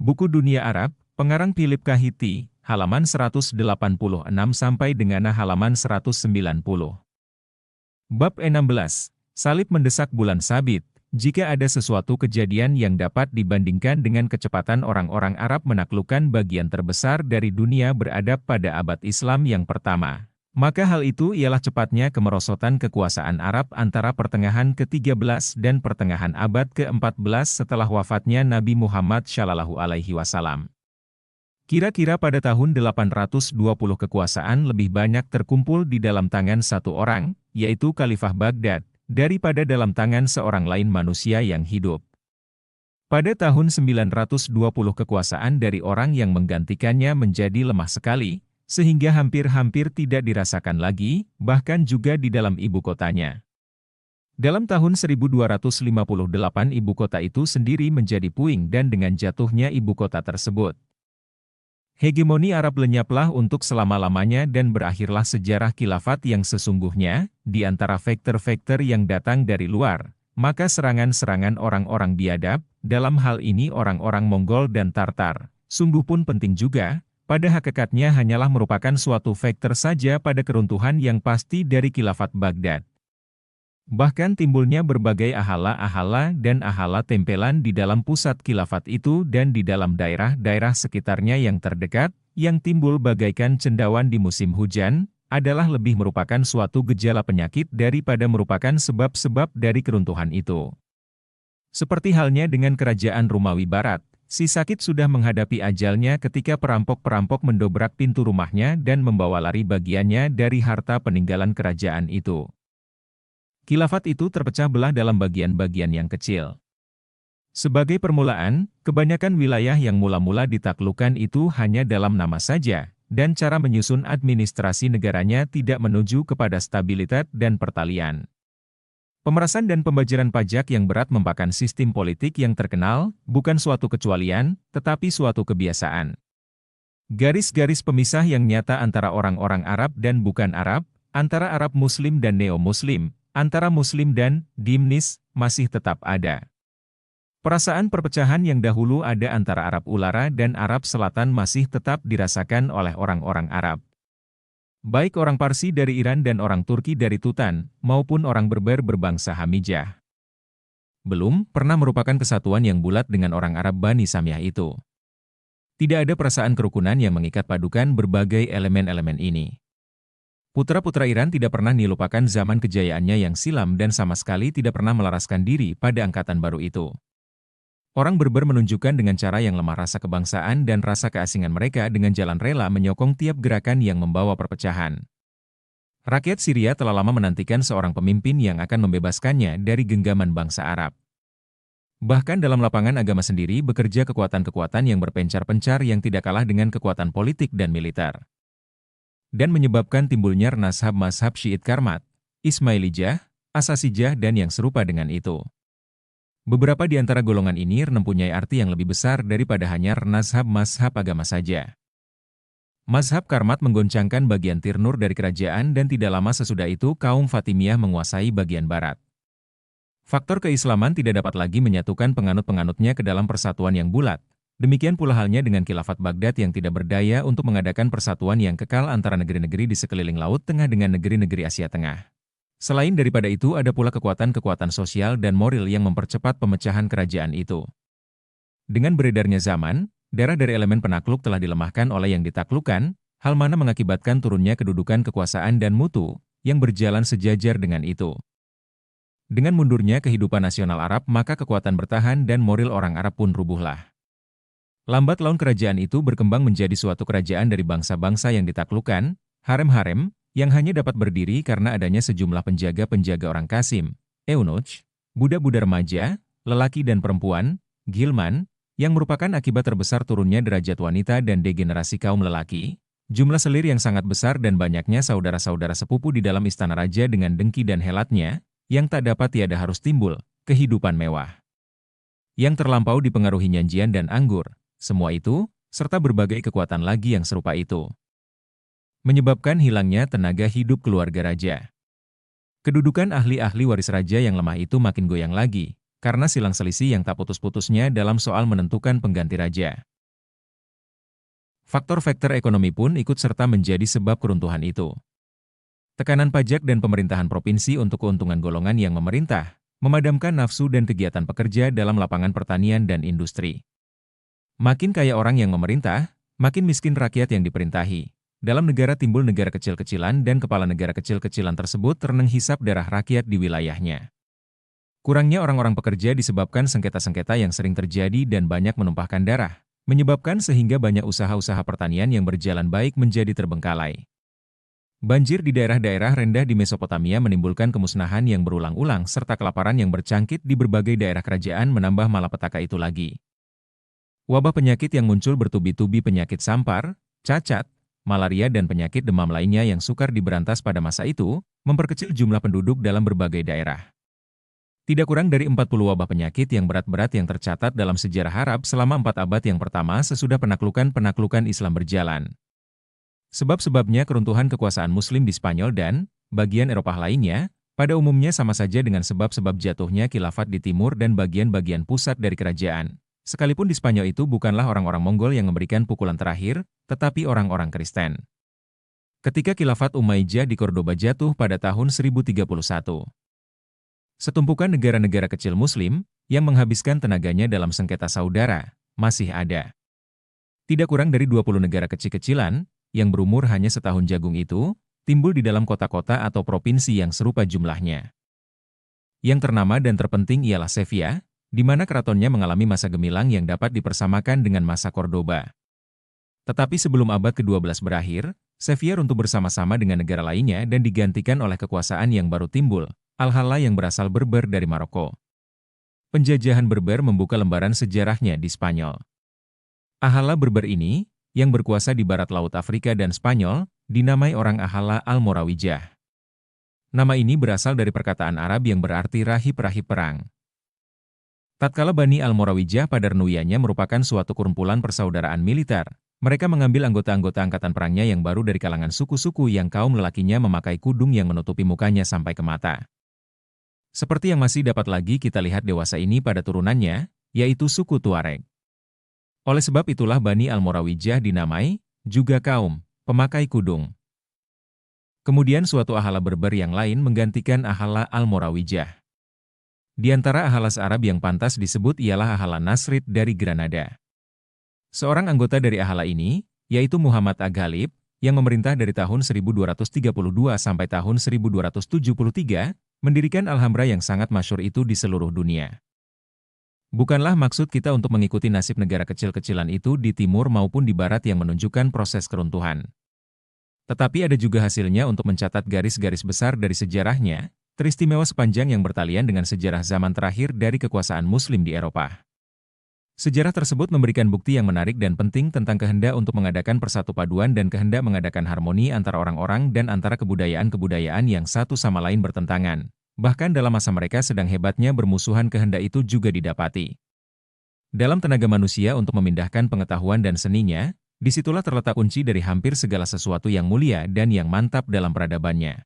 Buku Dunia Arab, pengarang Philip Kahiti, halaman 186 sampai dengan halaman 190. Bab 16. Salib mendesak bulan sabit. Jika ada sesuatu kejadian yang dapat dibandingkan dengan kecepatan orang-orang Arab menaklukkan bagian terbesar dari dunia beradab pada abad Islam yang pertama, maka hal itu ialah cepatnya kemerosotan kekuasaan Arab antara pertengahan ke-13 dan pertengahan abad ke-14 setelah wafatnya Nabi Muhammad SAW. Kira-kira pada tahun 820 kekuasaan lebih banyak terkumpul di dalam tangan satu orang, yaitu Khalifah Baghdad, daripada dalam tangan seorang lain manusia yang hidup. Pada tahun 920 kekuasaan dari orang yang menggantikannya menjadi lemah sekali, sehingga hampir-hampir tidak dirasakan lagi, bahkan juga di dalam ibu kotanya. Dalam tahun 1258 ibu kota itu sendiri menjadi puing dan dengan jatuhnya ibu kota tersebut, hegemoni Arab lenyaplah untuk selama-lamanya dan berakhirlah sejarah khilafat yang sesungguhnya, di antara faktor-faktor yang datang dari luar, maka serangan-serangan orang-orang biadab, dalam hal ini orang-orang Mongol dan Tartar, sungguh pun penting juga, pada hakikatnya hanyalah merupakan suatu faktor saja pada keruntuhan yang pasti dari khilafat Baghdad. Bahkan timbulnya berbagai ahala-ahala dan ahala tempelan di dalam pusat khilafat itu dan di dalam daerah-daerah sekitarnya yang terdekat, yang timbul bagaikan cendawan di musim hujan, adalah lebih merupakan suatu gejala penyakit daripada merupakan sebab-sebab dari keruntuhan itu. Seperti halnya dengan kerajaan Romawi Barat, si sakit sudah menghadapi ajalnya ketika perampok-perampok mendobrak pintu rumahnya dan membawa lari bagiannya dari harta peninggalan kerajaan itu. Khilafat itu terpecah belah dalam bagian-bagian yang kecil. Sebagai permulaan, kebanyakan wilayah yang mula-mula ditaklukkan itu hanya dalam nama saja, dan cara menyusun administrasi negaranya tidak menuju kepada stabilitas dan pertalian. Pemerasan dan pembajaran pajak yang berat mempakan sistem politik yang terkenal, bukan suatu kecualian, tetapi suatu kebiasaan. Garis-garis pemisah yang nyata antara orang-orang Arab dan bukan Arab, antara Arab Muslim dan Neo-Muslim, antara Muslim dan Dimnis, masih tetap ada. Perasaan perpecahan yang dahulu ada antara Arab Ulara dan Arab Selatan masih tetap dirasakan oleh orang-orang Arab. Baik orang Parsi dari Iran dan orang Turki dari Tutan, maupun orang Berber berbangsa Hamijah. Belum pernah merupakan kesatuan yang bulat dengan orang Arab Bani Samyah itu. Tidak ada perasaan kerukunan yang mengikat padukan berbagai elemen-elemen ini. Putra-putra Iran tidak pernah dilupakan zaman kejayaannya yang silam dan sama sekali tidak pernah melaraskan diri pada angkatan baru itu. Orang Berber menunjukkan dengan cara yang lemah rasa kebangsaan dan rasa keasingan mereka dengan jalan rela menyokong tiap gerakan yang membawa perpecahan. Rakyat Syria telah lama menantikan seorang pemimpin yang akan membebaskannya dari genggaman bangsa Arab. Bahkan dalam lapangan agama sendiri bekerja kekuatan-kekuatan yang berpencar-pencar yang tidak kalah dengan kekuatan politik dan militer. Dan menyebabkan timbulnya mazhab-mazhab Syiit Karmat, Ismailijah, Asasijah dan yang serupa dengan itu. Beberapa di antara golongan ini mempunyai arti yang lebih besar daripada hanya mazhab-mazhab agama saja. Mazhab Karmat menggoncangkan bagian Tirnur dari kerajaan dan tidak lama sesudah itu kaum Fatimiyah menguasai bagian barat. Faktor keislaman tidak dapat lagi menyatukan penganut-penganutnya ke dalam persatuan yang bulat. Demikian pula halnya dengan khilafat Baghdad yang tidak berdaya untuk mengadakan persatuan yang kekal antara negeri-negeri di sekeliling Laut Tengah dengan negeri-negeri Asia Tengah. Selain daripada itu ada pula kekuatan-kekuatan sosial dan moral yang mempercepat pemecahan kerajaan itu. Dengan beredarnya zaman, darah dari elemen penakluk telah dilemahkan oleh yang ditaklukkan, hal mana mengakibatkan turunnya kedudukan kekuasaan dan mutu, yang berjalan sejajar dengan itu. Dengan mundurnya kehidupan nasional Arab maka kekuatan bertahan dan moral orang Arab pun rubuhlah. Lambat laun kerajaan itu berkembang menjadi suatu kerajaan dari bangsa-bangsa yang ditaklukkan, harem-harem, yang hanya dapat berdiri karena adanya sejumlah penjaga-penjaga orang Qasim, eunuch, budak-budak remaja, lelaki dan perempuan, gilman, yang merupakan akibat terbesar turunnya derajat wanita dan degenerasi kaum lelaki, jumlah selir yang sangat besar dan banyaknya saudara-saudara sepupu di dalam istana raja dengan dengki dan helatnya, yang tak dapat tiada harus timbul, kehidupan mewah. Yang terlampau dipengaruhi nyanjian dan anggur. Semua itu, serta berbagai kekuatan lagi yang serupa itu, menyebabkan hilangnya tenaga hidup keluarga raja. Kedudukan ahli-ahli waris raja yang lemah itu makin goyang lagi, karena silang selisih yang tak putus-putusnya dalam soal menentukan pengganti raja. Faktor-faktor ekonomi pun ikut serta menjadi sebab keruntuhan itu. Tekanan pajak dan pemerintahan provinsi untuk keuntungan golongan yang memerintah, memadamkan nafsu dan kegiatan pekerja dalam lapangan pertanian dan industri. Makin kaya orang yang memerintah, makin miskin rakyat yang diperintahi. Dalam negara timbul negara kecil-kecilan dan kepala negara kecil-kecilan tersebut termenghisap darah rakyat di wilayahnya. Kurangnya orang-orang pekerja disebabkan sengketa-sengketa yang sering terjadi dan banyak menumpahkan darah, menyebabkan sehingga banyak usaha-usaha pertanian yang berjalan baik menjadi terbengkalai. Banjir di daerah-daerah rendah di Mesopotamia menimbulkan kemusnahan yang berulang-ulang serta kelaparan yang bercangkit di berbagai daerah kerajaan menambah malapetaka itu lagi. Wabah penyakit yang muncul bertubi-tubi penyakit sampar, cacat, malaria dan penyakit demam lainnya yang sukar diberantas pada masa itu, memperkecil jumlah penduduk dalam berbagai daerah. Tidak kurang dari 40 wabah penyakit yang berat-berat yang tercatat dalam sejarah Arab selama 4 abad yang pertama sesudah penaklukan Islam berjalan. Sebab-sebabnya keruntuhan kekuasaan Muslim di Spanyol dan bagian Eropa lainnya, pada umumnya sama saja dengan sebab-sebab jatuhnya khilafat di timur dan bagian-bagian pusat dari kerajaan. Sekalipun di Spanyol itu bukanlah orang-orang Mongol yang memberikan pukulan terakhir, tetapi orang-orang Kristen. Ketika khilafat Umayyah di Cordoba jatuh pada tahun 1031, setumpukan negara-negara kecil Muslim yang menghabiskan tenaganya dalam sengketa saudara masih ada. Tidak kurang dari 20 negara kecil-kecilan yang berumur hanya setahun jagung itu, timbul di dalam kota-kota atau provinsi yang serupa jumlahnya. Yang ternama dan terpenting ialah Sevilla, di mana keratonnya mengalami masa gemilang yang dapat dipersamakan dengan masa Cordoba. Tetapi sebelum abad ke-12 berakhir, Sevilla runtuh bersama-sama dengan negara lainnya dan digantikan oleh kekuasaan yang baru timbul, Al-Hala yang berasal Berber dari Maroko. Penjajahan Berber membuka lembaran sejarahnya di Spanyol. Ahala Berber ini, yang berkuasa di barat laut Afrika dan Spanyol, dinamai orang Ahala Almorawijah. Nama ini berasal dari perkataan Arab yang berarti rahib-rahib perang. Tatkala Bani Almorawijah pada renuyanya merupakan suatu kumpulan persaudaraan militer, mereka mengambil anggota-anggota angkatan perangnya yang baru dari kalangan suku-suku yang kaum lelakinya memakai kudung yang menutupi mukanya sampai ke mata. Seperti yang masih dapat lagi kita lihat dewasa ini pada turunannya, yaitu suku Tuareg. Oleh sebab itulah Bani Almorawijah dinamai, juga kaum pemakai kudung. Kemudian suatu Ahala Berber yang lain menggantikan Ahala Almorawijah. Di antara Ahalas Arab yang pantas disebut ialah Ahala Nasrid dari Granada. Seorang anggota dari Ahala ini, yaitu Muhammad Aghalib, yang memerintah dari tahun 1232 sampai tahun 1273, mendirikan Alhambra yang sangat masyhur itu di seluruh dunia. Bukanlah maksud kita untuk mengikuti nasib negara kecil-kecilan itu di timur maupun di barat yang menunjukkan proses keruntuhan. Tetapi ada juga hasilnya untuk mencatat garis-garis besar dari sejarahnya, teristimewa sepanjang yang bertalian dengan sejarah zaman terakhir dari kekuasaan Muslim di Eropa. Sejarah tersebut memberikan bukti yang menarik dan penting tentang kehendak untuk mengadakan persatupaduan dan kehendak mengadakan harmoni antara orang-orang dan antara kebudayaan-kebudayaan yang satu sama lain bertentangan. Bahkan dalam masa mereka sedang hebatnya bermusuhan kehendak itu juga didapati. Dalam tenaga manusia untuk memindahkan pengetahuan dan seninya, disitulah terletak kunci dari hampir segala sesuatu yang mulia dan yang mantap dalam peradabannya.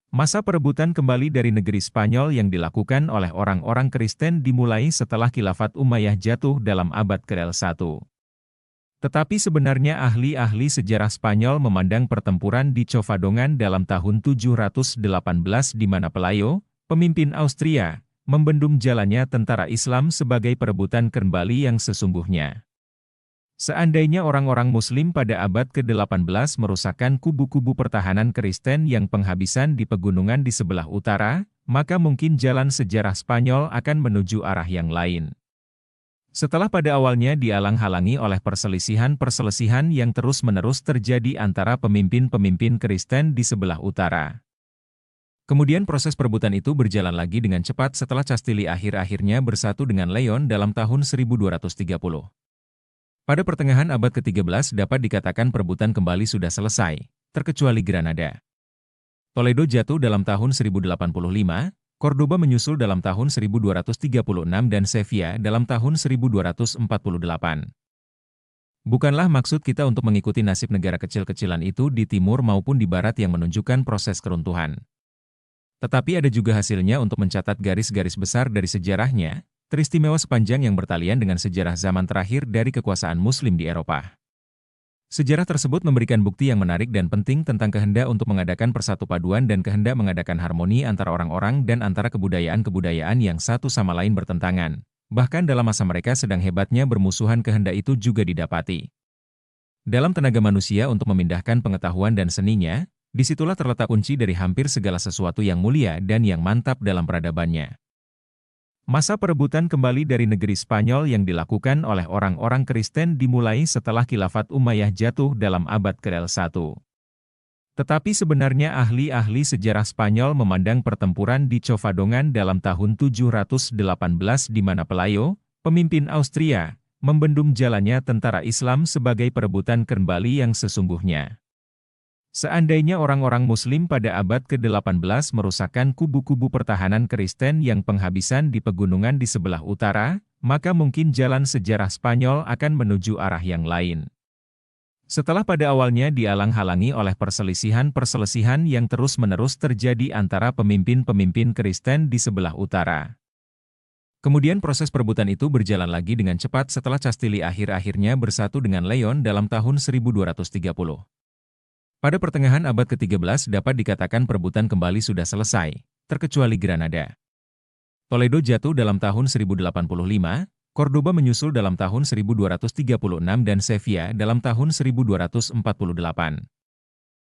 Masa perebutan kembali dari negeri Spanyol yang dilakukan oleh orang-orang Kristen dimulai setelah Khilafat Umayyah jatuh dalam abad ke-1. Tetapi sebenarnya ahli-ahli sejarah Spanyol memandang pertempuran di Covadongan dalam tahun 718 di mana Pelayo, pemimpin Austria, membendung jalannya tentara Islam sebagai perebutan kembali yang sesungguhnya. Seandainya orang-orang Muslim pada abad ke-18 merusakkan kubu-kubu pertahanan Kristen yang penghabisan di pegunungan di sebelah utara, maka mungkin jalan sejarah Spanyol akan menuju arah yang lain. Setelah pada awalnya dialang-halangi oleh perselisihan-perselisihan yang terus-menerus terjadi antara pemimpin-pemimpin Kristen di sebelah utara. Kemudian proses perebutan itu berjalan lagi dengan cepat setelah Castili akhir-akhirnya bersatu dengan Leon dalam tahun 1230. Pada pertengahan abad ke-13 dapat dikatakan perebutan kembali sudah selesai, terkecuali Granada. Toledo jatuh dalam tahun 1085, Cordoba menyusul dalam tahun 1236 dan Sevilla dalam tahun 1248. Bukanlah maksud kita untuk mengikuti nasib negara kecil-kecilan itu di timur maupun di barat yang menunjukkan proses keruntuhan. Tetapi ada juga hasilnya untuk mencatat garis-garis besar dari sejarahnya, teristimewa sepanjang yang bertalian dengan sejarah zaman terakhir dari kekuasaan Muslim di Eropa. Sejarah tersebut memberikan bukti yang menarik dan penting tentang kehendak untuk mengadakan persatupaduan dan kehendak mengadakan harmoni antara orang-orang dan antara kebudayaan-kebudayaan yang satu sama lain bertentangan. Bahkan dalam masa mereka sedang hebatnya bermusuhan, kehendak itu juga didapati. Dalam tenaga manusia untuk memindahkan pengetahuan dan seninya, disitulah terletak kunci dari hampir segala sesuatu yang mulia dan yang mantap dalam peradabannya. Masa perebutan kembali dari negeri Spanyol yang dilakukan oleh orang-orang Kristen dimulai setelah Khilafat Umayyah jatuh dalam abad ke-1. Tetapi sebenarnya ahli-ahli sejarah Spanyol memandang pertempuran di Covadongan dalam tahun 718 di mana Pelayo, pemimpin Austria, membendung jalannya tentara Islam sebagai perebutan kembali yang sesungguhnya. Seandainya orang-orang Muslim pada abad ke-18 merusakkan kubu-kubu pertahanan Kristen yang penghabisan di pegunungan di sebelah utara, maka mungkin jalan sejarah Spanyol akan menuju arah yang lain. Setelah pada awalnya dialang-halangi oleh perselisihan-perselisihan yang terus-menerus terjadi antara pemimpin-pemimpin Kristen di sebelah utara. Kemudian proses perebutan itu berjalan lagi dengan cepat setelah Castili akhir-akhirnya bersatu dengan Leon dalam tahun 1230. Pada pertengahan abad ke-13 dapat dikatakan perebutan kembali sudah selesai, terkecuali Granada. Toledo jatuh dalam tahun 1085, Cordoba menyusul dalam tahun 1236 dan Sevilla dalam tahun 1248.